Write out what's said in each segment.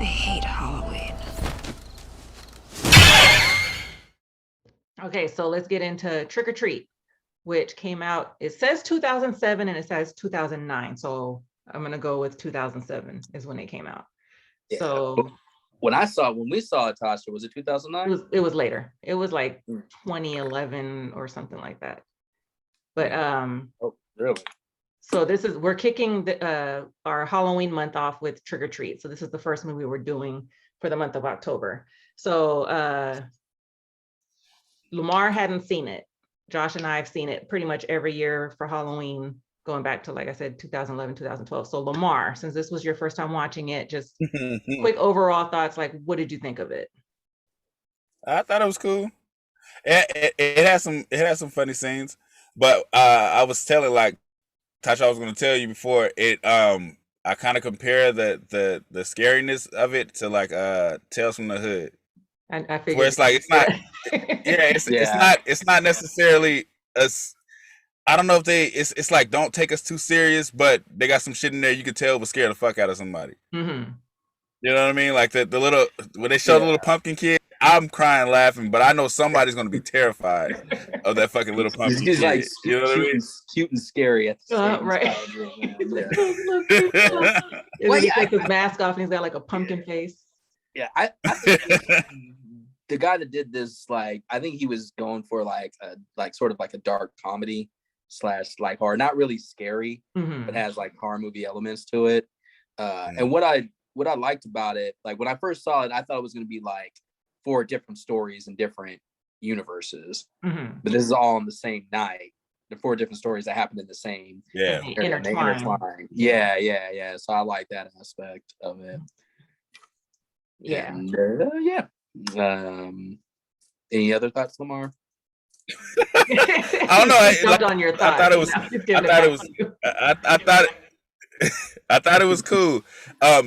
hate Halloween. Okay, so let's get into Trick or Treat, which came out, it says 2007 and it says 2009. So I'm going to go with 2007 is when it came out. Yeah. So when we saw it, Tasha, was it 2009? It was later. It was like 2011 or something like that. But oh, really? So we're kicking our Halloween month off with Trick or Treat. So this is the first movie we're doing for the month of October. So Lamar hadn't seen it. Josh and I have seen it pretty much every year for Halloween, going back to, like I said, 2011, 2012. So Lamar, since this was your first time watching it, just quick overall thoughts, like what did you think of it? I thought it was cool. It had some funny scenes, but I was telling, like Tasha, I was going to tell you before it. I kind of compare the scariness of it to like Tales from the Hood. I figured, where it's like it's not, it's not necessarily us. I don't know if it's like don't take us too serious, but they got some shit in there you could tell would scare the fuck out of somebody. Mm-hmm. You know what I mean? Like the little when they show the little pumpkin kid, I'm crying laughing, but I know somebody's gonna be terrified of that fucking little pumpkin kid. Like, you know what I mean? Cute and scary at the same right. time. Well, he takes his mask off and he's got like a pumpkin face. Yeah, I think the guy that did this, like, I think he was going for like sort of like a dark comedy / like horror, not really scary, but has like horror movie elements to it. And what I liked about it, like when I first saw it, I thought it was going to be like 4 different stories in different universes, but this is all on the same night. The 4 different stories that happened in the same, intertwined. Yeah. So I like that aspect of it. Yeah. And, any other thoughts, Lamar? I don't know. On your thoughts. I thought it was cool. I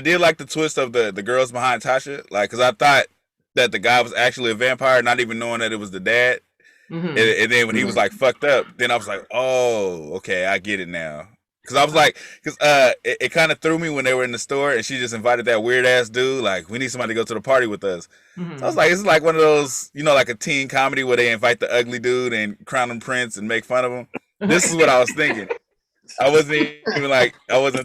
did like the twist of the girls behind Tasha, like, because I thought that the guy was actually a vampire, not even knowing that it was the dad. And then when he was like fucked up, then I was like, oh, okay, I get it now. Because I was like, it kind of threw me when they were in the store and she just invited that weird ass dude, like, we need somebody to go to the party with us. So I was like, it's like one of those, like a teen comedy where they invite the ugly dude and crown him prince and make fun of him. This is what I was thinking. I wasn't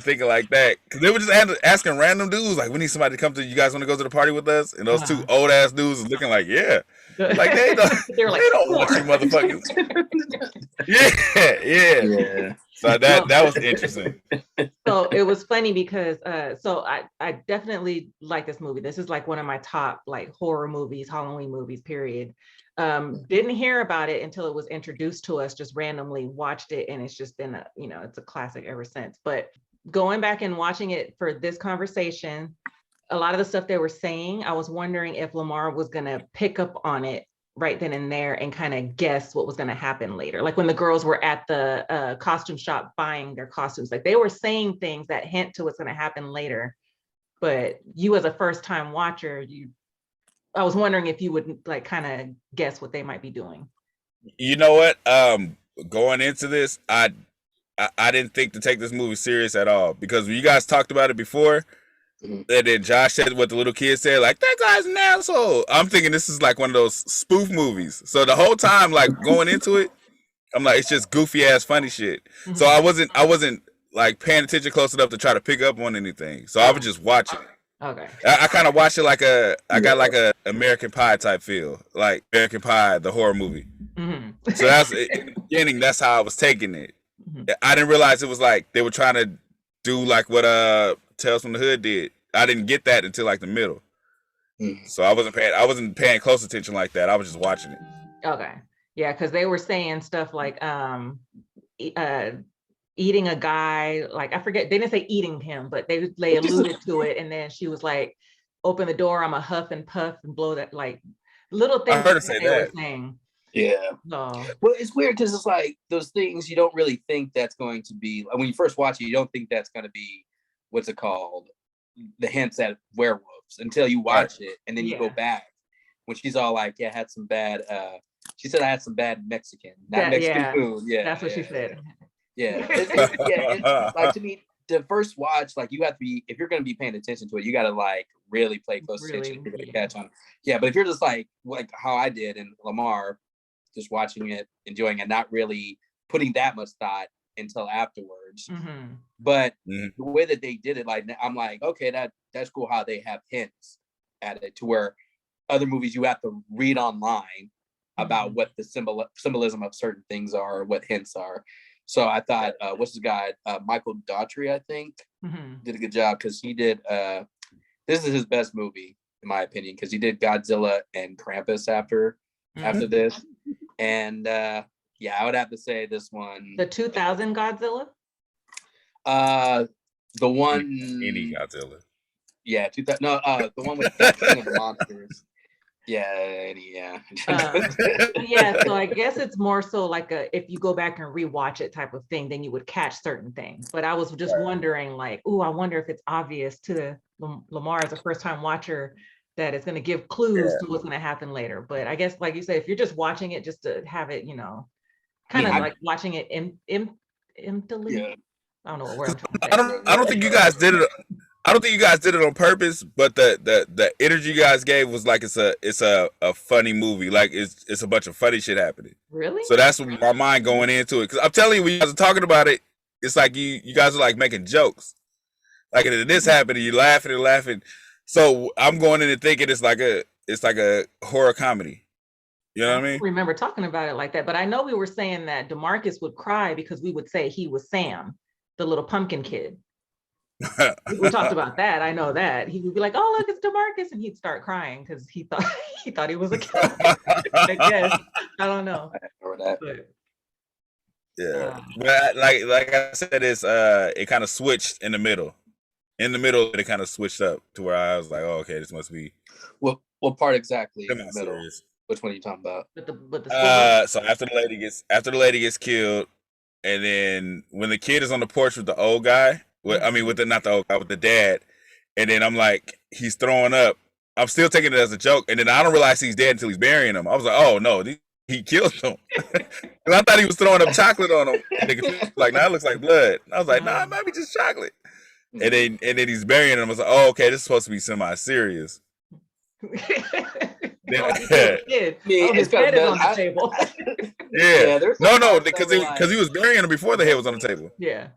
thinking like that, because they were just asking random dudes, like, we need somebody to come to, you guys want to go to the party with us? And those 2 old ass dudes was looking like, yeah, like they don't want you motherfuckers. yeah. So that was interesting. So it was funny because so I definitely like this movie. This is like one of my top like horror movies, Halloween movies, period. Didn't hear about it until it was introduced to us, just randomly watched it, and it's just been it's a classic ever since. But going back and watching it for this conversation, a lot of the stuff they were saying, I was wondering if Lamar was gonna pick up on it right then and there and kind of guess what was going to happen later. Like when the girls were at the costume shop buying their costumes, like they were saying things that hint to what's going to happen later. But you as a first time watcher, I was wondering if you would like kind of guess what they might be doing. You know what? Going into this, I didn't think to take this movie serious at all, because when you guys talked about it before, and then Josh said what the little kid said, like, that guy's an asshole. I'm thinking this is like one of those spoof movies. So the whole time, like going into it, I'm like, it's just goofy ass funny shit. So I wasn't like paying attention close enough to try to pick up on anything. So I was just watching it. Okay. I kind of watched it like I got like a American Pie type feel, like American Pie, the horror movie. So that's in the beginning. That's how I was taking it. I didn't realize it was like they were trying to do like what Tales from the Hood did. I didn't get that until like the middle. So I wasn't paying close attention like that. I was just watching it. Okay. Yeah, because they were saying stuff like eating a guy, like I forget, they didn't say eating him, but they alluded to it, and then she was like, open the door, I'm a huff and puff and blow that, like little things. I heard her say they that. were saying. Yeah. No. Well, it's weird because it's like those things you don't really think that's going to be, when you first watch it, you don't think that's going to be, what's it called, the hints at werewolves, until you watch it, and then you go back when she's all like, yeah, I had some bad she said I had some bad Mexican food. Yeah, that's what she said. Yeah. Like, to me, the first watch, like you have to be, if you're going to be paying attention to it, you got to like really play close attention if you're going to catch on. Yeah, but if you're just like how I did in Lamar, just watching it, enjoying it, not really putting that much thought until afterwards. But the way that they did it, like I'm like, okay, that's cool how they have hints at it, to where other movies you have to read online about what the symbolism of certain things are, or what hints are. So I thought, what's his guy? Michael Daughtry, I think, did a good job, because he did, this is his best movie, in my opinion, because he did Godzilla and Krampus after this. And yeah, I would have to say this one. The 2000 Godzilla? The one. Any Godzilla. Yeah, 2000. No, the one with King of the Monsters. Yeah. Yeah, so I guess it's more so like if you go back and rewatch it type of thing, then you would catch certain things. But I was just wondering, like, I wonder if it's obvious to Lamar as a first-time watcher that it's going to give clues to what's going to happen later. But I guess, like you said, if you're just watching it just to have it, kind of like watching it emptily. Yeah. I don't know what word I'm trying to say. I don't think you guys did it. I don't think you guys did it on purpose, but the energy you guys gave was like it's a funny movie. Like it's a bunch of funny shit happening. Really? So that's what my mind going into it. Because I'm telling you, when you guys are talking about it, it's like you guys are like making jokes. Like this happened, and you're laughing and laughing. So I'm going in and thinking it's like a horror comedy. You know what I mean? I remember talking about it like that, but I know we were saying that DeMarcus would cry because we would say he was Sam, the little pumpkin kid. We talked about that. I know that he would be like, "Oh, look, it's DeMarcus," and he'd start crying because he thought he was a kid. I guess I don't know. But, yeah, but like I said, it kind of switched in the middle. In the middle, it kind of switched up to where I was like, "Oh, okay, this must be." What part exactly in the middle? Which one are you talking about? So after the lady gets killed, and then when the kid is on the porch with the old guy. With the dad, and then I'm like, he's throwing up. I'm still taking it as a joke, and then I don't realize he's dead until he's burying him. I was like, oh no, he killed him, because I thought he was throwing up chocolate on him. And like, nah, it looks like blood. And I was like, nah, it might be just chocolate. And then he's burying him. I was like, oh, okay, this is supposed to be semi-serious. His head is on the table. Yeah, no, because he was burying him before the head was on the table. Yeah.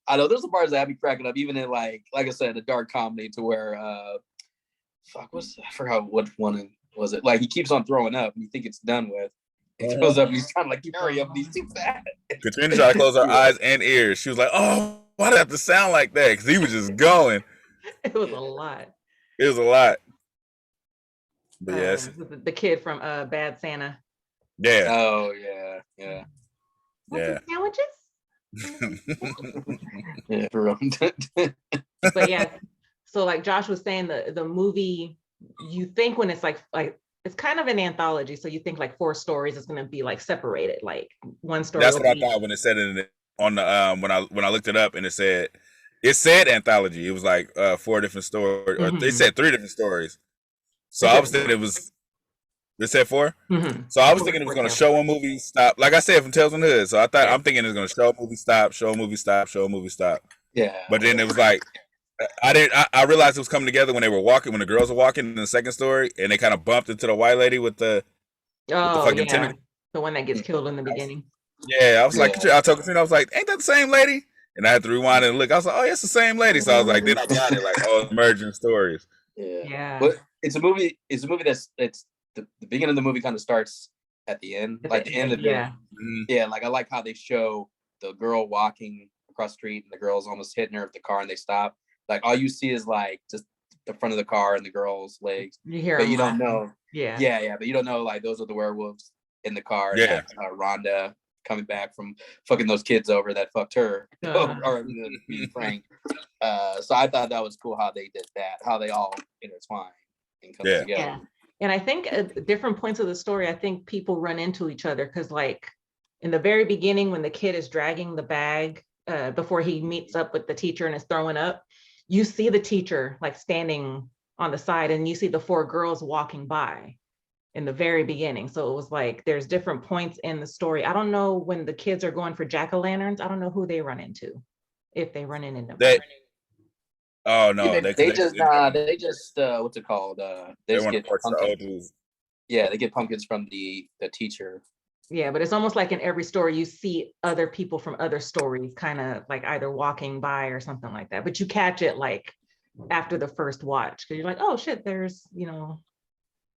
I know there's some parts that I'd be cracking up, even in like I said, a dark comedy, to where I forgot what one was it. Like he keeps on throwing up, and you think it's done with. He throws up, and he's trying to like hurry up, and he's too fat. Katrina tried to close her eyes and ears. She was like, "Oh, why did it have to sound like that?" Because he was just going. It was a lot. But yes, the kid from Bad Santa. Yeah. Oh yeah. What's sandwiches? Yeah, for real. But yeah, so like Josh was saying, the movie, you think when it's like it's kind of an anthology, so you think like 4 stories is going to be like separated, like one story. That's what I thought when it said it on the when I looked it up, and it said anthology. It was like 4 different stories, or they said 3 different stories. So I was thinking it said 4? So I was thinking it was going to show a movie, stop. Like I said, from Tales from the Hood. So I'm thinking it was going to show a movie, stop, show a movie, stop, show a movie, stop. Yeah. But then it was like, I realized it was coming together when they were walking, when the girls were walking in the second story, and they kind of bumped into the white lady with the fucking tentacle. The one that gets killed in the beginning. Yeah, I was like, I told Katrina, I was like, ain't that the same lady? And I had to rewind and look. I was like, oh, yeah, it's the same lady. So I was like, then I got it, like, oh, merging stories. Yeah. But it's a movie that's the beginning of the movie kind of starts at the end, like the end of it. Yeah, like I like how they show the girl walking across the street and the girl's almost hitting her with the car, and they stop. Like all you see is like just the front of the car and the girl's legs. You hear, but you don't know. Yeah, but you don't know like those are the werewolves in the car. Yeah, and, Rhonda coming back from fucking those kids over that fucked her, or being frank. So I thought that was cool how they did that, how they all intertwine and come together. Yeah. And I think at different points of the story, I think people run into each other, because like in the very beginning, when the kid is dragging the bag before he meets up with the teacher and is throwing up, you see the teacher like standing on the side, and you see the 4 girls walking by in the very beginning. So it was like there's different points in the story. I don't know when the kids are going for jack-o'-lanterns. I don't know who they run into if they run into That fire. oh no, they just what's it called? They just want to get torch the pumpkins. old dudes. Yeah, they get pumpkins from the teacher. Yeah, but it's almost like in every story you see other people from other stories kind of like either walking by or something like that. But you catch it like after the first watch because you're like, oh shit, there's,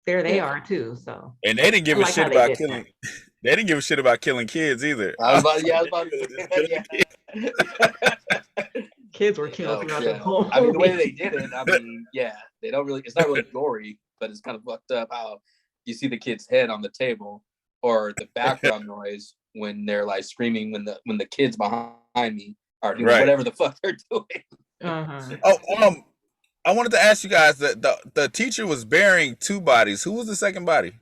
there they are too. So And they didn't give I a like shit how they about did killing. that. They didn't give a shit about killing kids either. I was about to say that, yeah. Kids were killed throughout the Yeah. whole I mean, the way movie. they did it, I mean, yeah, they don't really. It's not really gory, but it's kind of fucked up how you see the kid's head on the table, or the background noise when they're like screaming when the kids behind me are doing whatever the fuck they're doing. Uh-huh. I wanted to ask you guys that the teacher was burying two bodies. Who was the second body?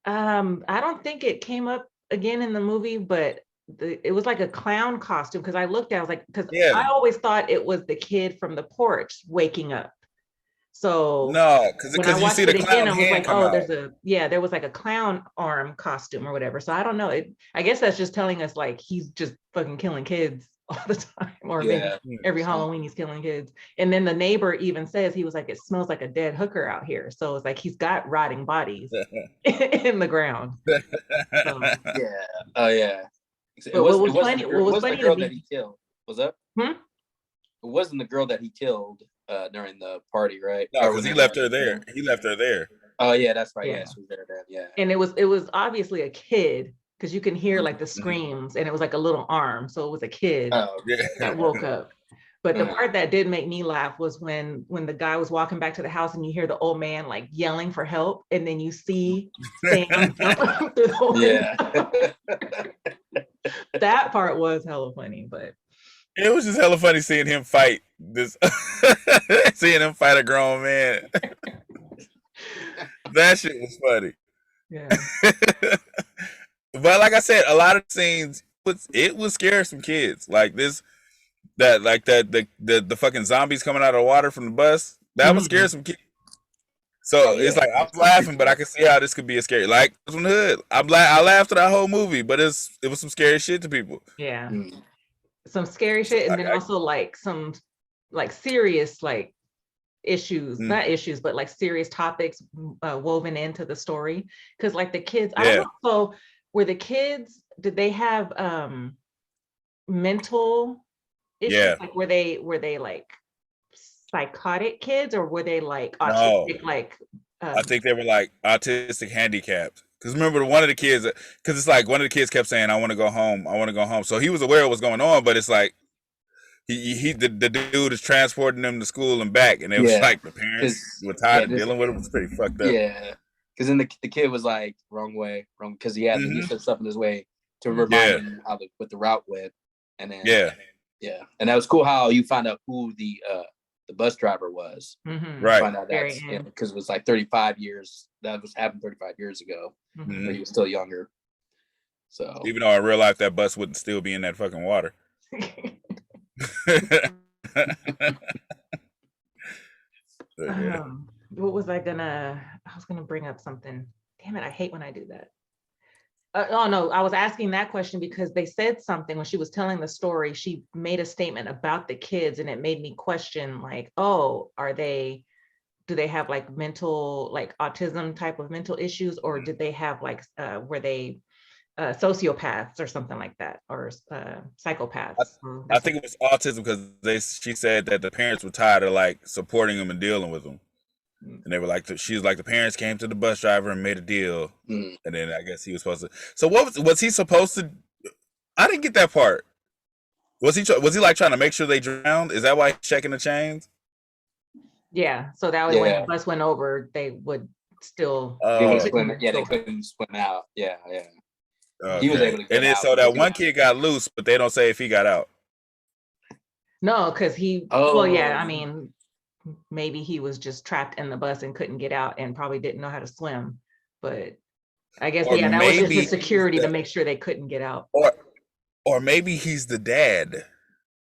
I don't think it came up again in the movie, but it was like a clown costume because I looked at it, I was like, because I always thought it was the kid from the porch waking up. So no, when I you watched see it the again, clown I was hand like, come oh, out. there was like a clown arm costume or whatever. So I don't know. I guess that's just telling us like he's just fucking killing kids all the time, or maybe every Halloween he's killing kids. And then the neighbor even says, he was like, it smells like a dead hooker out here. So it's like he's got rotting bodies in the ground. So, yeah. Oh yeah. But what was funny the girl that he killed. Was that? It wasn't the girl that he killed during the party, right? No, because he left her there. He left her there. Oh yeah, that's right. Yeah. Yeah, she was there then. Yeah. And it was obviously a kid because you can hear like the screams, and it was like a little arm, so it was a kid that woke up. But the part that did make me laugh was when the guy was walking back to the house and you hear the old man like yelling for help, and then you see Sam jump through the window. That part was hella funny, but it was just hella funny seeing him fight this, seeing him fight a grown man. That shit was funny. Yeah. But like I said, a lot of scenes it was scaring some kids. Like this, the fucking zombies coming out of the water from the bus. That was scaring some kids. So it's like I'm laughing, but I can see how this could be a scary. Like from the hood, I laughed at that whole movie, but it was some scary shit to people. Yeah, some scary shit, and then also like some like serious like issues, not issues, but like serious topics woven into the story. Because like the kids, I don't know. So were the kids? Did they have mental issues? Yeah. Like were they like psychotic kids, or were they like autistic? No. Like I think they were like autistic handicapped. Because remember, one of the kids, because it's like one of the kids kept saying, "I want to go home. I want to go home." So he was aware of what's going on, but it's like the dude is transporting them to school and back, and it was like the parents were tired of dealing with it. It was pretty fucked up. Yeah, because then the kid was like wrong, because he had he put stuff in his way to remind him how what the route went, and then and that was cool how you found out who the bus driver was. Right. Find out that's because it was like 35 years. That was happened 35 years ago. But he was still younger. So even though in real life that bus wouldn't still be in that fucking water. What was I was gonna bring up something. Damn it, I hate when I do that. Oh no, I was asking that question because they said something when she was telling the story. She made a statement about the kids, and it made me question like, oh, do they have like mental, like autism type of mental issues, or did they have like were they sociopaths or something like that, or psychopaths? I think it was autism because she said that the parents were tired of like supporting them and dealing with them. And they were like, she was like, the parents came to the bus driver and made a deal. And then I guess he was supposed to. So was he supposed to? I didn't get that part. Was he like trying to make sure they drowned? Is that why he's checking the chains? Yeah. So that way when the bus went over, they would still. They couldn't swim out. Yeah. Okay. He was able to get out. So that one kid got loose, but they don't say if he got out. No, because he. Well, yeah. I mean, maybe he was just trapped in the bus and couldn't get out, and probably didn't know how to swim. But I guess that was just his security to make sure they couldn't get out. Or maybe he's the dad.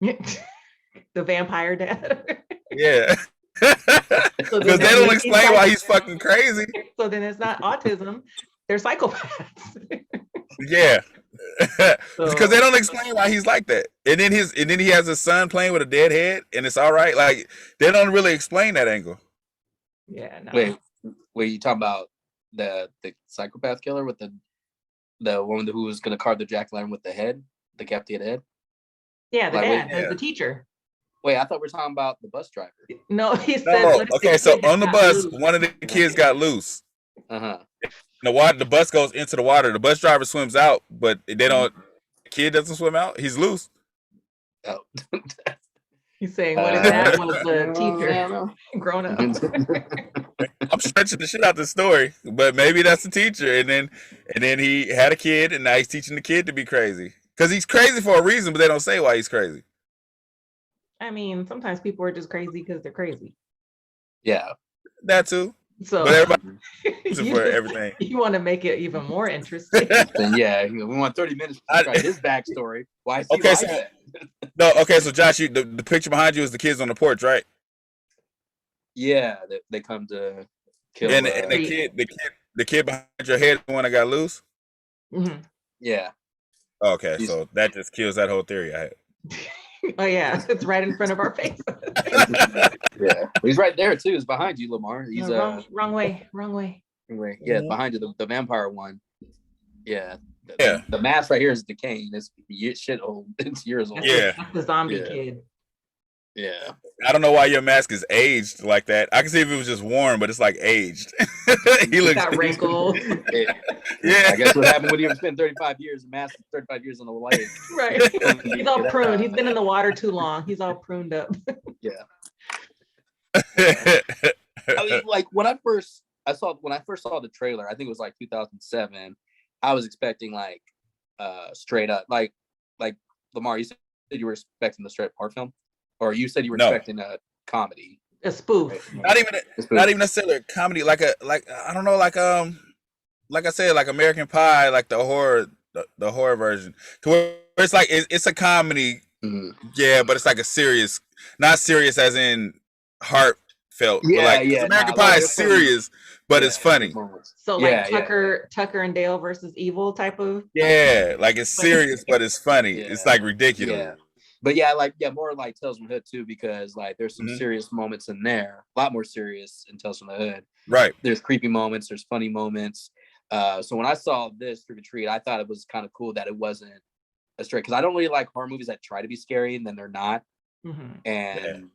The vampire dad. Yeah. Because they don't explain why he's fucking crazy. So then it's not autism; they're psychopaths. Yeah. Because they don't explain why he's like that. And then he has his son playing with a dead head, and it's all right. Like they don't really explain that angle. Yeah, no. Wait, you talking about the psychopath killer with the woman who was gonna carve the jack-o'-lantern with the head, the decapitated head? Yeah, the dad, the teacher. Wait, I thought we were talking about the bus driver. No, he said. No. Okay, so on the bus, one of the kids got loose. The bus goes into the water. The bus driver swims out, but they don't. The kid doesn't swim out. He's loose. Oh. He's saying what if that was the teacher grown up? I'm stretching the shit out the story, but maybe that's the teacher, and then he had a kid, and now he's teaching the kid to be crazy because he's crazy for a reason, but they don't say why he's crazy. I mean, sometimes people are just crazy because they're crazy. Yeah, that too. So but everybody for everything. You want to make it even more interesting. Then yeah, we want 30 minutes to describe his backstory. Why is he like that? No, okay, so Josh, the picture behind you is the kids on the porch, right? Yeah, they come to kill. And the kid behind your head, the one that got loose. Mm-hmm. Yeah. Okay, so that just kills that whole theory I had. Oh yeah, it's right in front of our face. Yeah, he's right there too. He's behind you, Lamar. He's wrong way. Yeah, behind you, the vampire one. Yeah. The mask right here is decaying. It's shit old. It's years old. That's the zombie kid. Yeah. I don't know why your mask is aged like that. I can see if it was just worn, but it's like aged. He looks got wrinkled. Yeah. I guess what happened when you spend 35 years, the mask 35 years on the light. Right. He's all pruned. He's been in the water too long. He's all pruned up. Yeah. I mean, like when I first saw the trailer, I think it was like 2007. I was expecting like straight up like Lamar, you said you were expecting the straight up horror film, or you said you were expecting a comedy, a spoof. Right? Not even necessarily a comedy, like I don't know, like I said, like American Pie, like the horror version, to where it's like it's a comedy, yeah, but it's like a serious, not serious as in heartfelt. Yeah, but like, American Pie is serious, but it's funny. So like Tucker and Dale versus Evil type of. Yeah, like it's serious, but it's funny. Yeah. It's like ridiculous. Yeah. But more like Tales from the Hood too, because like there's some serious moments in there, a lot more serious in Tales from the Hood. Right. There's creepy moments, there's funny moments. So when I saw this Trick or Treat, I thought it was kind of cool that it wasn't a straight, because I don't really like horror movies that try to be scary and then they're not. And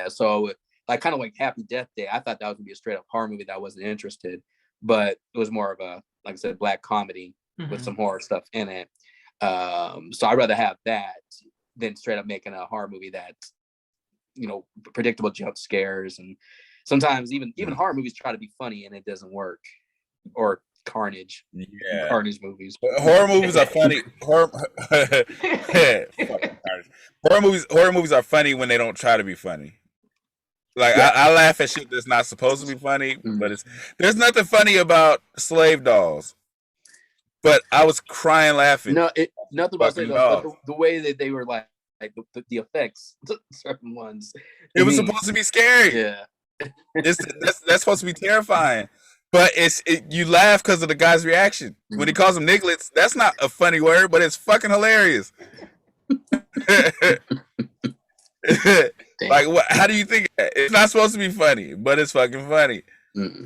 so like kind of like Happy Death Day, I thought that was gonna be a straight up horror movie that I wasn't interested, but it was more of a, like I said, black comedy with some horror stuff in it. So I'd rather have that than straight up making a horror movie that, predictable jump scares, and sometimes even horror movies try to be funny and it doesn't work. Or Carnage. Yeah. Carnage movies. Horror movies are funny. Horror movies are funny when they don't try to be funny. Like I laugh at shit that's not supposed to be funny, but there's nothing funny about Slave Dolls. But I was crying laughing. No, nothing about Slave Dolls. But the way that they were like the effects, certain ones. It was supposed to be scary. Yeah, that's supposed to be terrifying. But you laugh because of the guy's reaction when he calls them nigglets. That's not a funny word, but it's fucking hilarious. Like, what? How do you think it's not supposed to be funny, but it's fucking funny?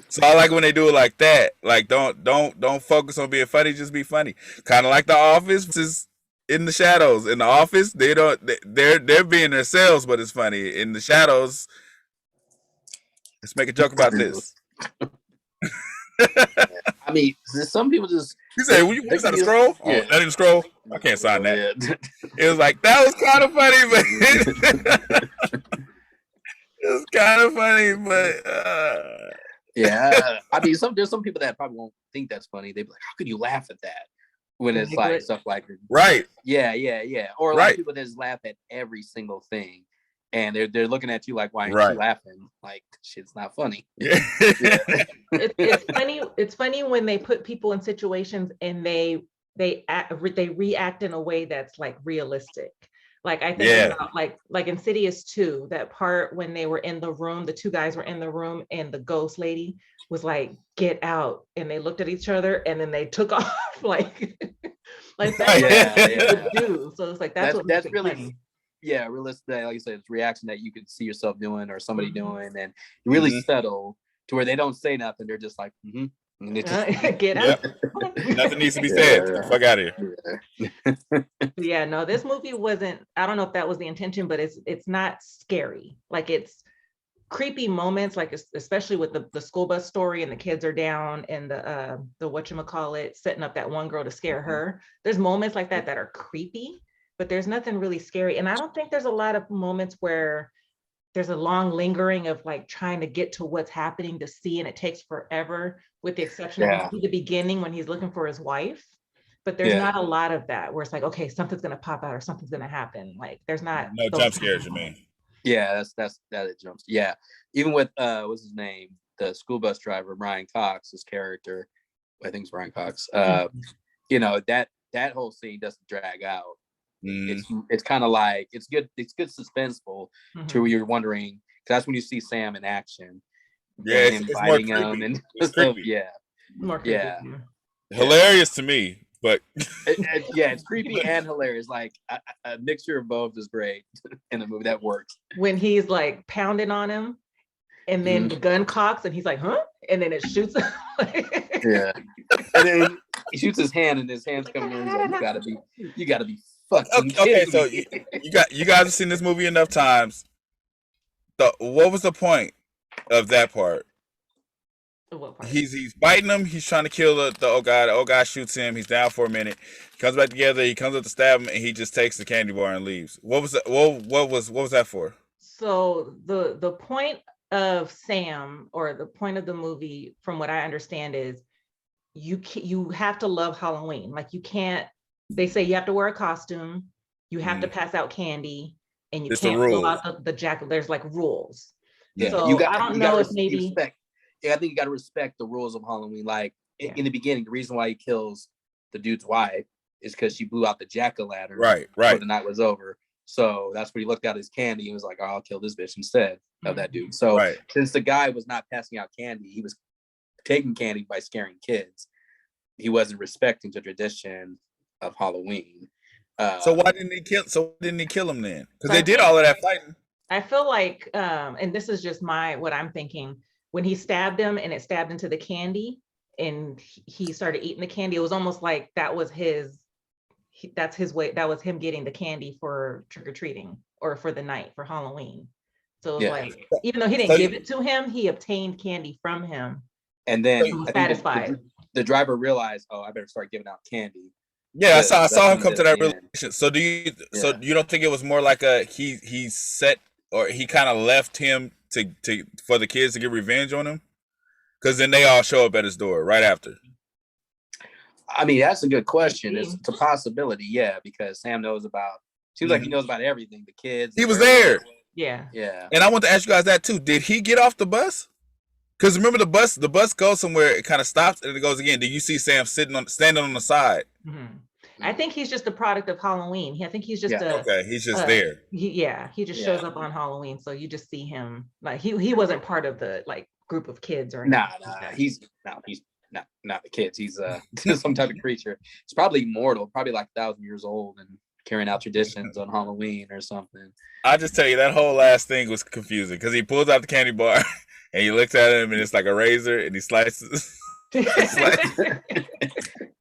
So I like when they do it like that. Like, don't focus on being funny, just be funny. Kind of like The Office is in the shadows. In The Office, they're being themselves, but it's funny. In the shadows, let's make a joke about this. I mean, some people just. You say, "Was that a scroll? Yeah. Oh, that didn't scroll. I can't sign that." Yeah. It was like that was kind of funny, but it was kind of funny, but yeah. I mean, there's some people that probably won't think that's funny. They'd be like, "How could you laugh at that?" When it's like stuff like right, yeah, or like people that just laugh at every single thing. And they're looking at you like, why aren't you laughing? Like, shit's not funny. Yeah. It's funny. It's funny when they put people in situations and they react in a way that's like realistic. Like I think about like Insidious 2, that part when they were in the room, the two guys were in the room and the ghost lady was like, "Get out," and they looked at each other and then they took off. Like Like that's what Yeah, he yeah. would do. So it's like that's what makes That's it really funny. realistic. Like you said, it's reaction that you could see yourself doing or somebody doing, and really Mhm. subtle to where they don't say nothing. They're just like, mm-hmm. And it just Get Yep. out. Nothing needs to be said. Get the fuck out of here. Yeah, no, this movie wasn't, I don't know if that was the intention, but it's not scary. Like it's creepy moments, like especially with the school bus story and the kids are down and the whatchamacallit setting up that one girl to scare her. There's moments like that that are creepy, but there's nothing really scary. And I don't think there's a lot of moments where there's a long lingering of like trying to get to what's happening to see, and it takes forever, with the exception of Yeah. the beginning when he's looking for his wife. But there's not a lot of that where it's like, okay, something's gonna pop out or something's gonna happen. Like there's not No those jump scares, you mean? Yeah, that it jumps. Yeah. Even with what's his name? The school bus driver, Brian Cox's character. I think it's Brian Cox. You know, that whole scene doesn't drag out. It's kind of like it's good suspenseful to where you're wondering, because that's when you see Sam in action. Yeah, and him it's biting more him and it's stuff. creepy. Yeah. more creepy. Yeah. Hilarious to me, but yeah, it's creepy and hilarious. Like a mixture of both is great in the movie. That works. When he's like pounding on him and then the gun cocks and he's like, huh? And then it shoots him. Yeah. And then he shoots his hand and his hand's coming in. He's like, you gotta be fucking okay, kidding so me. you guys have seen this movie enough times. What was the point of that part? What part? He's biting him. He's trying to kill the old guy. The old guy shoots him. He's down for a minute. He comes back together. He comes up to stab him, and he just takes the candy bar and leaves. What was that? What was that for? So the point of Sam, or the point of the movie, from what I understand, is you have to love Halloween. Like you can't. They say you have to wear a costume. You have to pass out candy, and you can't pull out the jacket. There's like rules. Yeah, so I don't know if maybe. I think you got to respect the rules of Halloween. Like in the beginning, the reason why he kills the dude's wife is because she blew out the jack-o'-lantern before the night was over. So that's when he looked out his candy and was like, oh, I'll kill this bitch instead of that dude. So since the guy was not passing out candy, he was taking candy by scaring kids. He wasn't respecting the tradition of Halloween. So why didn't he kill him then? Because they did all of that fighting. I feel like, and this is just what I'm thinking, when he stabbed him and it stabbed into the candy and he started eating the candy, it was almost like that was that's his way. That was him getting the candy for trick-or-treating or for the night for Halloween. So it was like, even though he didn't give it to him, he obtained candy from him. And then he was satisfied. The driver realized, oh, I better start giving out candy. Yeah, I saw him come to that realization. So so you don't think it was more like he set, or he kind of left him to for the kids to get revenge on him? Because then they all show up at his door right after. I mean, that's a good question. It's a possibility, yeah, because Sam seems like he knows about everything. The kids. He was there. Yeah. And I want to ask you guys that too. Did he get off the bus? Because remember, the bus goes somewhere, it kind of stops and it goes again. Do you see Sam standing on the side? I think he's just a product of Halloween. I think he's just he's just there. He just shows up on Halloween, so you just see him. Like he wasn't part of the like group of kids or anything. He's not the kids. He's some type of creature. It's probably immortal, probably like 1,000 years old and carrying out traditions on Halloween or something. I just tell you, that whole last thing was confusing because he pulls out the candy bar and he looks at him and it's like a razor and he slices.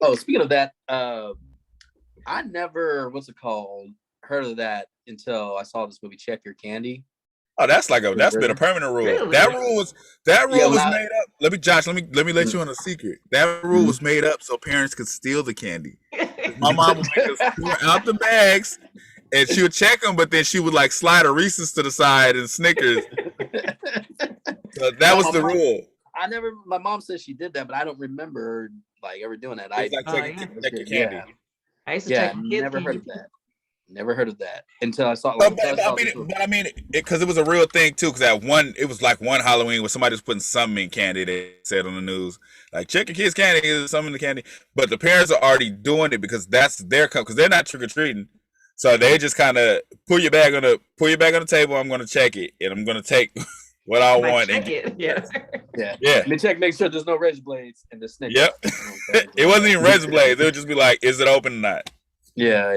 Oh, speaking of that, I never, heard of that until I saw this movie, Check Your Candy. Oh, that's been a permanent rule. Really? That rule was made up. Let me let you in a secret. That rule was made up so parents could steal the candy. My mom would make us pour out the bags and she would check them, but then she would like slide a Reese's to the side and Snickers. So that was the rule. My mom said she did that, but I don't remember like ever doing that. Check your candy. I used to check Never heard of that until I saw. I mean, because it was a real thing too. Because it was like one Halloween where somebody was putting something in candy. They said on the news, like, check your kids' candy. There's something in the candy. But the parents are already doing it because that's their cup. Because they're not trick or treating, so they just kind of pull your bag on the table. I'm going to check it, and I'm going to take what I Might want. check it. Yeah. Yeah. Yeah. Let me check, make sure there's no razor blades in the Snickers. Yep. It wasn't even razor blades. It would just be like, is it open or not? Yeah.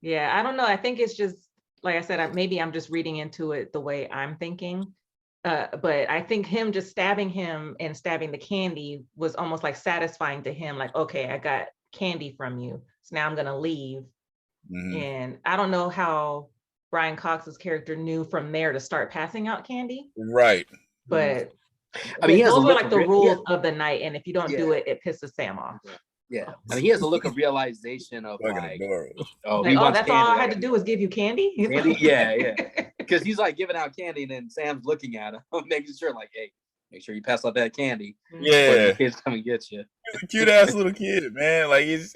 Yeah, I don't know. I think it's just, like I said, maybe I'm just reading into it the way I'm thinking. But I think him just stabbing him and stabbing the candy was almost like satisfying to him. Like, okay, I got candy from you. So now I'm going to leave. Mhm. And I don't know how Brian Cox's character knew from there to start passing out candy. Right. But I mean, he has those a were look like the rules of the night. And if you don't do Yeah. it, it pisses Sam off. Yeah. I mean, he has a look of realization of Fucking like, adorable. oh, Like, he oh, wants that's candy. all I had to do was give you candy? Candy? Yeah. Because he's like giving out candy, and then Sam's looking at him, making sure, like, hey, make sure you pass out that candy. Yeah. Before the kids come and get you. He's a cute ass little kid, man. Like he's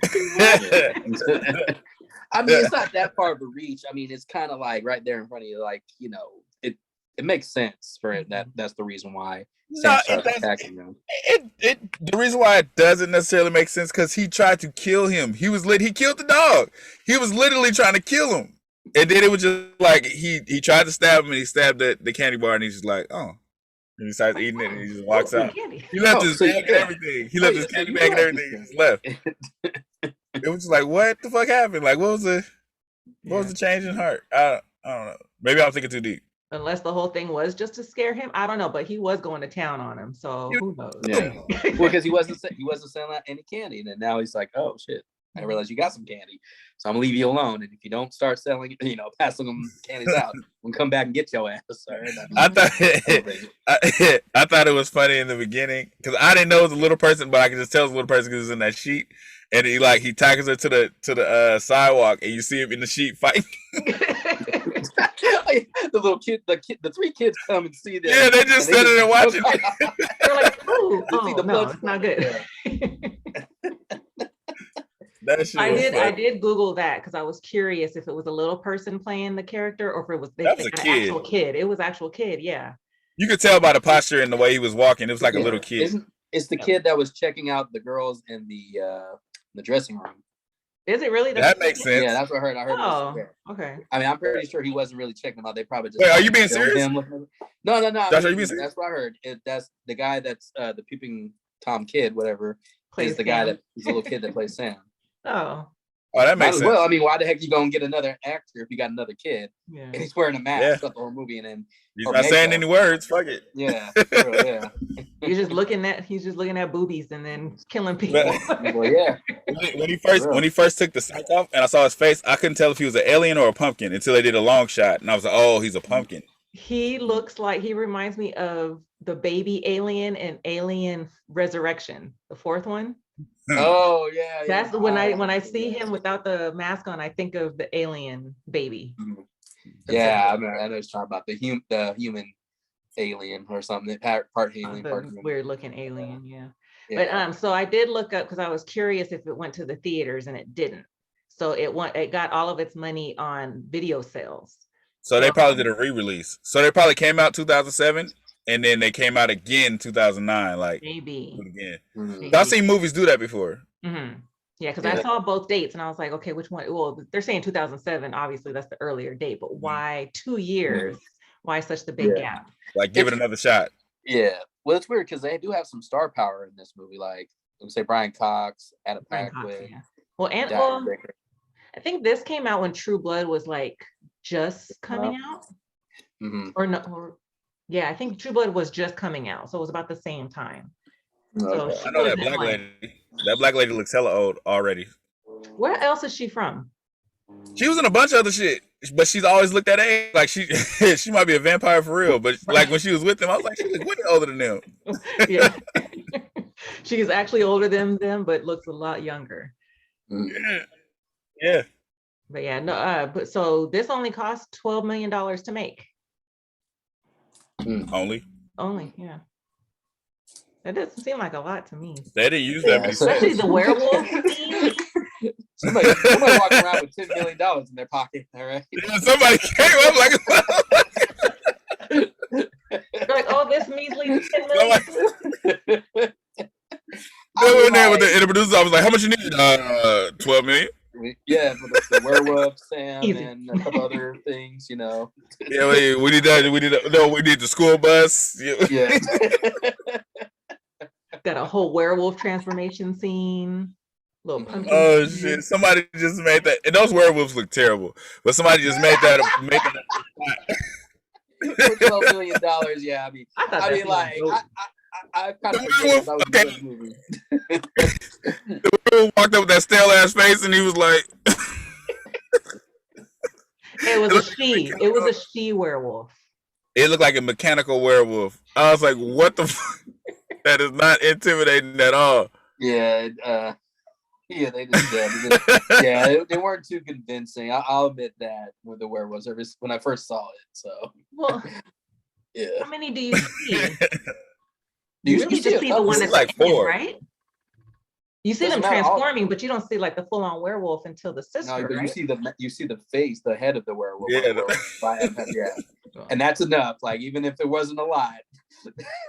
I mean, it's not that far of a reach. I mean, it's kind of like right there in front of you. Like, you know, it makes sense for it. That's the reason why Sam starts attacking them. The reason why it doesn't necessarily make sense because he tried to kill him. He killed the dog. He was literally trying to kill him. And then it was just like he tried to stab him and he stabbed the candy bar and he's just like, oh. And he starts eating it and he just walks out. He left his bag and everything. He left his candy bag and everything. He just left. It was just like, what the fuck happened? Like, what was the change in heart? I don't know. Maybe I'm thinking too deep. Unless the whole thing was just to scare him, I don't know. But he was going to town on him, so who knows? Yeah, well, because he wasn't selling out any candy, and then now he's like, oh shit, I realize you got some candy, so I'm gonna leave you alone. And if you don't start selling, passing them candies out, we'll come back and get your ass. I thought it was funny in the beginning because I didn't know it was a little person, but I could just tell it was a little person because it's in that sheet. And he tackles her to the sidewalk, and you see him in the sheet fighting. The little kid, the three kids come and see them. Yeah, they just standing there watching. They're like, "Oh, no, it's not good." That shit I did Google that because I was curious if it was a little person playing the character or if it was an actual kid. It was actual kid, yeah. You could tell by the posture and the way he was walking. It was like a little kid. It's the kid that was checking out the girls in the dressing room. Is it really? That makes sense. Yeah, that's what I heard. Oh, okay. I mean, I'm pretty sure he wasn't really checking them out. They probably just. Wait, are you being serious? No. That's what I heard. That's the guy that's the peeping Tom kid, whatever. Plays the guy that he's a little kid that plays Sam. Oh, that makes sense. Well, I mean, why the heck you gonna get another actor if you got another kid? Yeah. And he's wearing a mask the whole movie, and then he's not saying any words. Fuck it. Yeah, yeah. He's just looking at boobies and then killing people. Well, yeah. When he first took the sack off and I saw his face, I couldn't tell if he was an alien or a pumpkin until they did a long shot, and I was like, oh, he's a pumpkin. He reminds me of the baby alien in Alien Resurrection, the fourth one. Oh yeah. That's when I see him without the mask on, I think of the alien baby. Yeah, I know you're talking about the human alien or something. Part alien, part human. Weird looking alien, yeah. But so I did look up because I was curious if it went to the theaters and it didn't. So it got all of its money on video sales. So they probably did a re-release. So they probably came out 2007. And then they came out again 2009, like maybe again. Mm-hmm. I've seen movies do that before. Mm-hmm. Yeah, because I saw both dates and I was like, okay, which one? Well, they're saying 2007. Obviously, that's the earlier date, but why 2 years? Why such the big gap? Like, give it another shot. Yeah, well, it's weird because they do have some star power in this movie. Like, let's say Brian Cox, Adam Paquin. Yeah. Well, I think this came out when True Blood was like just coming out, or no. Yeah, I think True Blood was just coming out, so it was about the same time. Okay. So I know that black lady. That black lady looks hella old already. Where else is she from? She was in a bunch of other shit, but she's always looked that age. Like she might be a vampire for real. But like when she was with them, I was like, she looks way older than them. Yeah, she's actually older than them, but looks a lot younger. Yeah. But yeah, no. But so this only cost $12 million to make. Only, yeah. That doesn't seem like a lot to me. They didn't use that, especially the werewolf scene. Somebody walking around with $10 million in their pocket, all right? Yeah, somebody came up like, they're like, oh, this measly $10 million. They went there with the producer's office, like, how much you need? 12 million. Yeah, for the werewolf, Sam, and a couple other things, Yeah, we need that. We need the school bus. Yeah. Got a whole werewolf transformation scene. Little pumpkin. Oh shit! Somebody just made that. And those werewolves look terrible, but somebody just made that. For $12 million, yeah. I mean, like, I kind of forget that was a good movie. The werewolf walked up with that stale ass face, and he was like, It was a she. It was a she werewolf. It looked like a mechanical werewolf. I was like, what the fuck? That is not intimidating at all. Yeah, they they weren't too convincing. I'll admit that with the werewolves when I first saw it. So, well, yeah. How many do you see? You really just see the one that's like 4, right? You see them transforming, but you don't see like the full-on werewolf until the sister. No, but right? you see the face, the head of the werewolf. Yeah, and that's enough. Like, even if there wasn't a lot,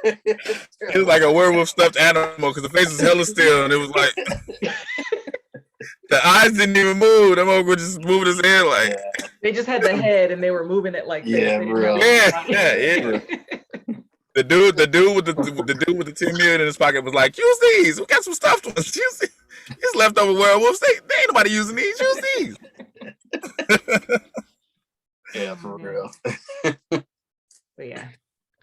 it was like a werewolf stuffed animal because the face was hella still, and it was like the eyes didn't even move. Them was just moving his head like they just had the head and they were moving it like yeah. The dude with the 10 million in his pocket was like, use these. We got some stuffed ones. Use these. These leftover werewolves. They ain't nobody using these. Use these. Yeah, for real. But yeah,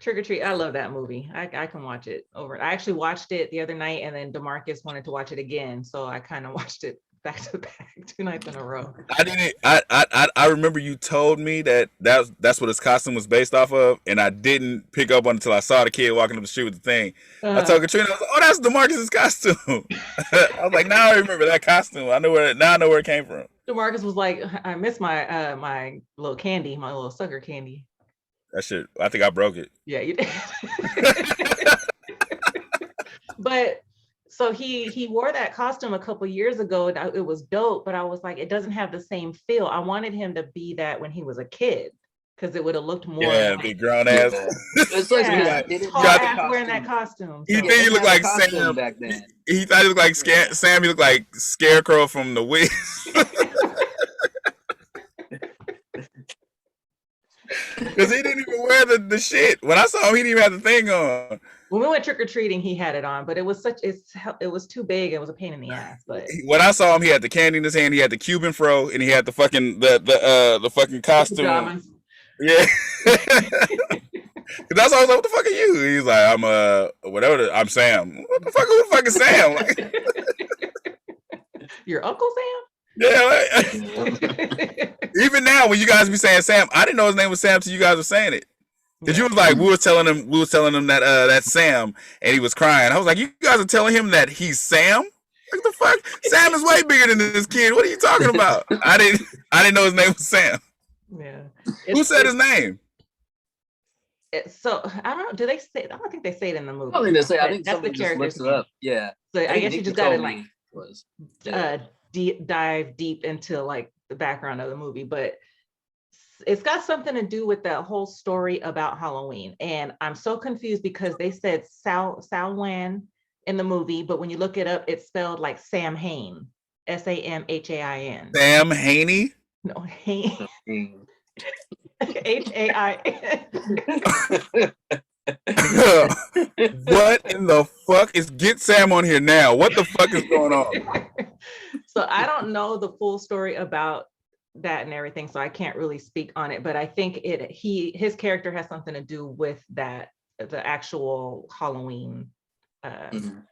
Trick or Treat. I love that movie. I can watch it over. I actually watched it the other night, and then DeMarcus wanted to watch it again, so I kind of watched it back to back 2 nights in a row. I didn't. I remember you told me that's what his costume was based off of, and I didn't pick up on it until I saw the kid walking up the street with the thing. I told Katrina, I was like, "Oh, that's DeMarcus's costume." I was like, "Now I remember that costume. I know where it came from." DeMarcus was like, "I miss my my little candy, my little sucker candy." That shit. I think I broke it. Yeah, you did. But. So he wore that costume a couple years ago. It was dope, but I was like, it doesn't have the same feel. I wanted him to be that when he was a kid, because it would have looked more. Yeah, like, big grown ass. It's like wearing that costume. He think he looked like Sam back then. He thought he looked like Sam. He looked like Scarecrow from the Wiz. Because he didn't even wear the shit. When I saw him, he didn't even have the thing on. When we went trick-or-treating, he had it on, but it was too big. It was a pain in the ass. But when I saw him, he had the candy in his hand, he had the Cuban fro, and he had the fucking the fucking costume. Yeah. That's why I was like, what the fuck are you? He's like, I'm whatever. I'm Sam. What the fuck? Who the fuck is Sam? Your Uncle Sam? Yeah. Even now, when you guys be saying Sam, I didn't know his name was Sam till you guys were saying it. Cause you was like, we was telling him that that's Sam, and he was crying. I was like, you guys are telling him that he's Sam? What the fuck? Sam is way bigger than this kid. What are you talking about? I didn't know his name was Sam. Yeah. Who said his name? So I don't know. Do they say? I don't think they say it in the movie. I don't think they say. I think that's the character. Looks it up. Yeah. So I guess you just got to like dive deep into like the background of the movie, but it's got something to do with that whole story about Halloween. And I'm so confused because they said Samhain in the movie, but when you look it up, it's spelled like Sam Hain, Samhain. Sam Haney? No, Hain. Hain. What in the fuck is get Sam on here now? What the fuck is going on? So I don't know the full story about that and everything, so I can't really speak on it, but I think his character has something to do with that, the actual Halloween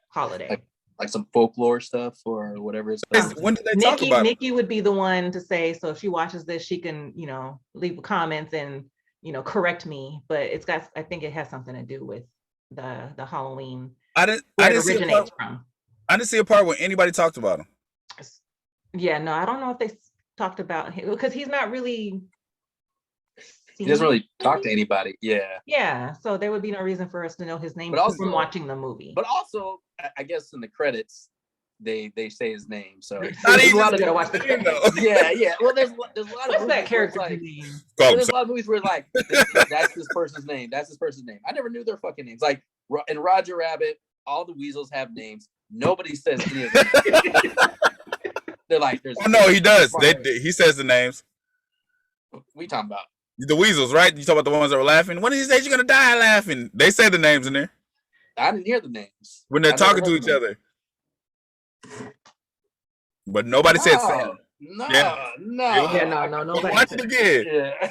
holiday, like some folklore stuff or whatever it's called. When did they talk about it? Nikki would be the one to say, so if she watches this, she can leave comments and correct me, but I think it has something to do with the Halloween. I didn't see a part where anybody talked about him. Yeah, no, I don't know if they talked about him because he's not really. He doesn't really talk to anybody. Yeah. Yeah, so there would be no reason for us to know his name from watching the movie. But also, I guess in the credits, they say his name. So there's a lot of watch the credits. Yeah. Well, there's a lot of what's that character name? There's a lot of movies where like that's this person's name. That's this person's name. I never knew their fucking names. Like in Roger Rabbit, all the weasels have names. Nobody says any of them. They're like, there's. Oh no, he does. He says the names. What are you talking about? The weasels, right? You talk about the ones that were laughing. One of these days you're gonna die laughing. They say the names in there. I didn't hear the names when they're talking to each other. But nobody said Santa. No. Nobody. Watch it again. Yeah.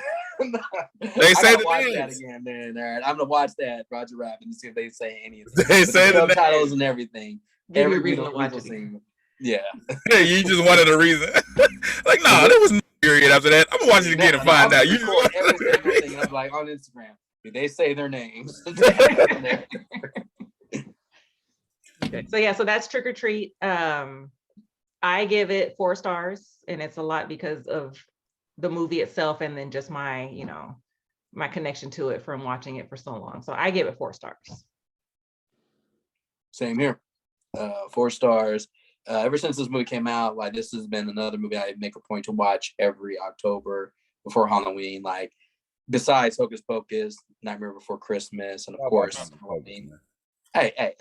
They say the watch names. that again, man. I'm gonna watch that Roger Rabbit and see if they say any of it. They say the subtitles and everything. Give me a reason to watch it. Yeah. You just wanted a reason. Like, no, there was no period after that. I'm gonna watch it again and find out. You just every single thing. I'm like on Instagram. They say their names. Okay. So that's Trick or Treat. I give it 4 stars, and it's a lot because of the movie itself, and then just my, my connection to it from watching it for so long. So I give it 4 stars. Same here. 4 stars. Ever since this movie came out, like this has been another movie I make a point to watch every October before Halloween. Like besides Hocus Pocus, Nightmare Before Christmas, and of course Halloween. Hey.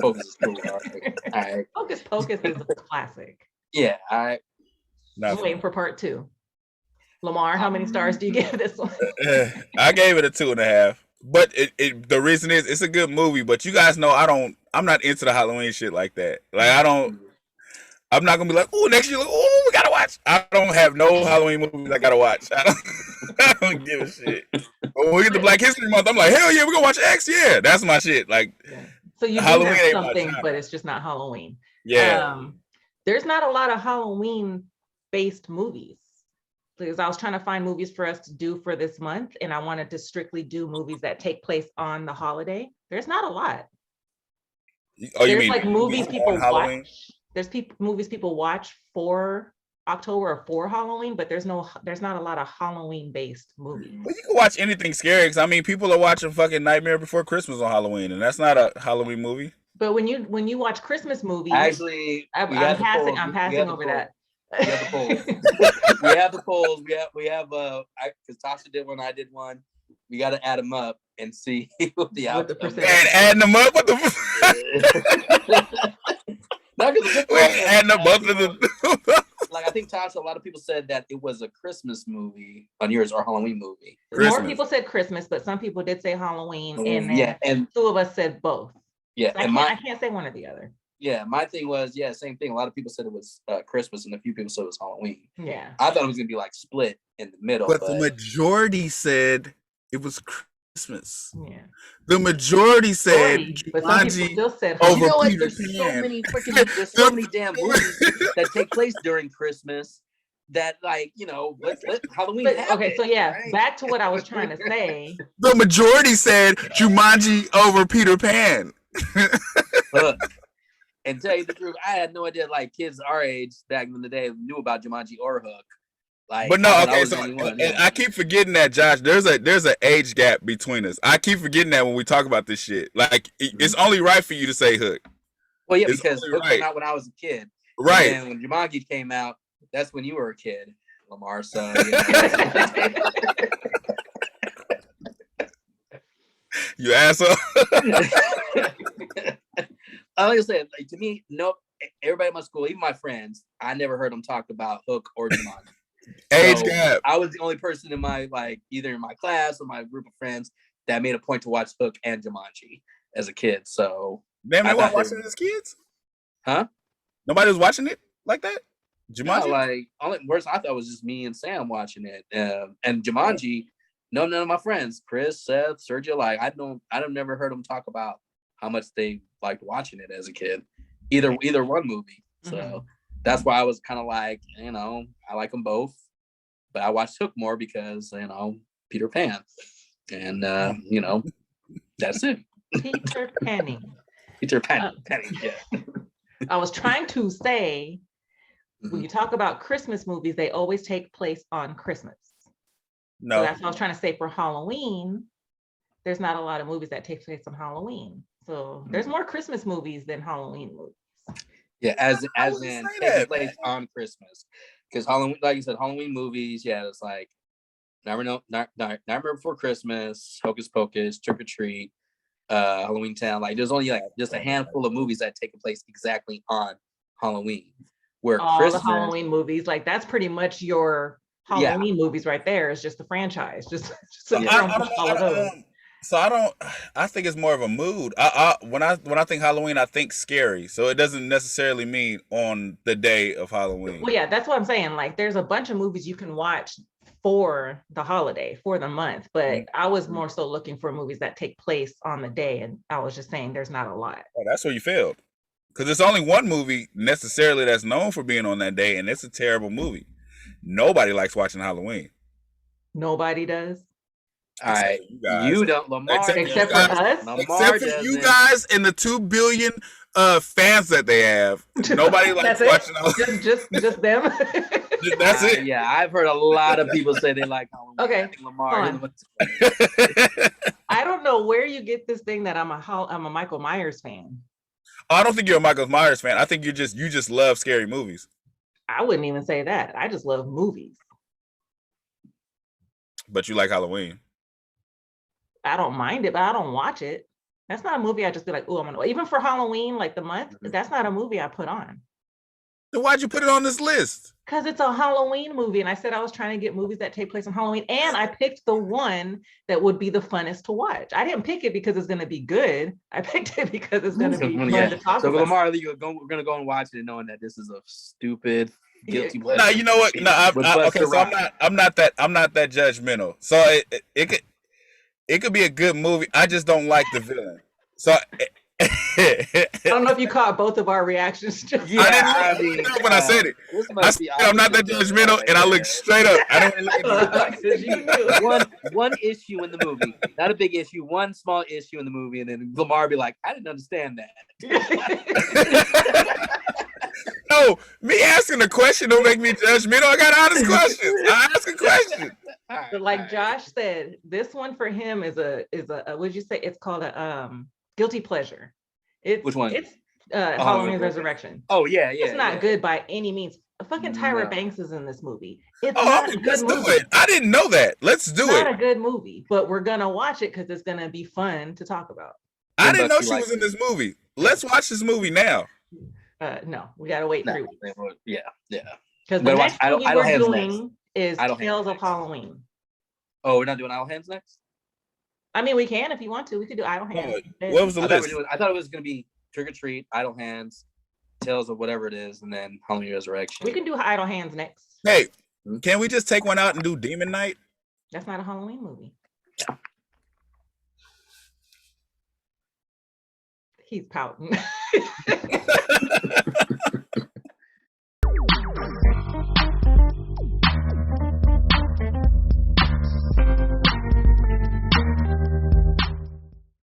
Focus is cool. All right. Hocus Pocus is a classic. Yeah, all right. I'm waiting for part 2. Lamar, how many stars do you give this one? I gave it a 2.5. But the reason is it's a good movie, but you guys know I'm not into the Halloween shit like that. Like I'm not gonna be like, oh, next year, oh, we gotta watch. I don't have no Halloween movies I gotta watch. I don't give a shit. But when we get to Black History Month, I'm like, hell yeah, we're gonna watch X. Yeah, that's my shit. Like, so you Halloween do have something, but it's just not Halloween. Yeah. There's not a lot of Halloween-based movies because I was trying to find movies for us to do for this month, and I wanted to strictly do movies that take place on the holiday. There's not a lot. Oh, you There's mean like movies people Halloween? watch. There's movies people watch for October or for Halloween, but there's not a lot of Halloween based movies. Well, you can watch anything scary because I mean people are watching fucking Nightmare Before Christmas on Halloween, and that's not a Halloween movie. But when you watch Christmas movies, actually, I'm passing over that. We have the polls. We have the polls. We have because Tasha did one, I did one. We got to add them up and see what the outcome. And adding them up, what the? Not because adding them up to the. Like I think Tasha, a lot of people said that it was a Christmas movie on yours or a Halloween movie. More people said Christmas, but some people did say Halloween, and then and 2 of us said both. Yeah, so I can't say one or the other. Yeah, my thing was same thing. A lot of people said it was Christmas, and a few people said it was Halloween. Yeah, I thought it was gonna be like split in the middle, but the majority said it was Christmas. Yeah, the majority said but some people still said over Peter Pan. There's so many damn movies that take place during Christmas that let Halloween happen, okay, so right? Back to what I was trying to say. The majority said Jumanji over Peter Pan. And tell you the truth, I had no idea like kids our age back in the day knew about Jumanji or Hook. Like, but no, okay, so I keep forgetting that, Josh. There's an age gap between us. I keep forgetting that when we talk about this shit. Like, it's only right for you to say Hook. Well, yeah, because Hook came out when I was a kid, right? And when Jumanji came out, that's when you were a kid, Lamar. So, you asshole. Like I said, like to me, nope. Everybody at my school, even my friends, I never heard them talk about Hook or Jumanji. Age gap. I was the only person in my either in my class or my group of friends that made a point to watch Hook and Jumanji as a kid. So damn, they weren't watching it as kids, huh? Nobody was watching it like that. Jumanji, only worse. I thought it was just me and Sam watching it, and Jumanji. No, none of my friends, Chris, Seth, Sergio, I've never heard them talk about how much they liked watching it as a kid, either one movie. So that's why I was kind of like, I like them both, but I watched Hook more because Peter Pan, and that's it. Peter Penny. Peter Penny. Yeah. I was trying to say, when you talk about Christmas movies, they always take place on Christmas. No, so that's what I was trying to say. For Halloween, there's not a lot of movies that take place on Halloween. So there's more Christmas movies than Halloween movies. Yeah, as in take place on Christmas, because Halloween, like you said, Halloween movies. Yeah, it's like Nightmare Before Christmas, Hocus Pocus, Trick or Treat, Halloween Town. Like there's only just a handful of movies that take place exactly on Halloween. Where all Christmas, the Halloween movies, like that's pretty much your Halloween movies right there is just the franchise. Just so So you I don't don't watch know. all of those. So I think it's more of a mood. When I think Halloween, I think scary. So it doesn't necessarily mean on the day of Halloween. Well, yeah, that's what I'm saying. Like, there's a bunch of movies you can watch for the holiday, for the month, but I was more so looking for movies that take place on the day, and I was just saying there's not a lot. Oh, that's where you failed. Because there's only one movie necessarily that's known for being on that day, and it's a terrible movie. Nobody likes watching Halloween. Nobody does. All right, you don't, Lamar, except for us, Lamar except for you guys and the 2 billion fans that they have. Nobody likes watching Halloween. Just them. That's it. Yeah, I've heard a lot of people say they like Halloween. Okay, I think Lamar. I don't know where you get this thing that I'm a Michael Myers fan. I don't think you're a Michael Myers fan. I think you just love scary movies. I wouldn't even say that. I just love movies. But you like Halloween. I don't mind it, but I don't watch it. That's not a movie I just be like, oh, I'm gonna, even for Halloween, like the month, that's not a movie I put on. Then why'd you put it on this list? Because it's a Halloween movie, and I said I was trying to get movies that take place on Halloween, and I picked the one that would be the funnest to watch. I didn't pick it because it's going to be good. I picked it because it's going to be fun to talk about. So Lamar, we're going to go and watch it, knowing that this is a stupid, guilty pleasure. No, you know what? No, okay. So I'm not that judgmental. So it could be a good movie. I just don't like the villain. So. I don't know if you caught both of our reactions. I didn't know when I said it. I'm not that judgmental, and I look straight up. I don't one issue in the movie, not a big issue, one small issue in the movie, and then Lamar be like, "I didn't understand that." No, me asking a question don't make me judgmental. I got honest questions. I ask a question. But like Josh said, this one for him is a what'd you say? It's called a guilty pleasure. Which one? It's Halloween Resurrection. Oh yeah. It's not good by any means. Fucking Tyra Banks is in this movie. It's not a good movie. I didn't know that. Let's do it. It's not a good movie, but we're gonna watch it because it's gonna be fun to talk about. I didn't know she was in this movie. Let's watch this movie now. No, we gotta wait 3 weeks. Yeah. Because the next movie we're doing is Tales of Halloween. Oh, we're not doing Idle Hands next? I mean, we can if you want to. We could do Idle Hands. What was the list? I thought it was going to be Trick or Treat, Idle Hands, Tales of whatever it is, and then Halloween Resurrection. We can do Idle Hands next. Hey, can we just take one out and do Demon Night? That's not a Halloween movie. Yeah. He's pouting.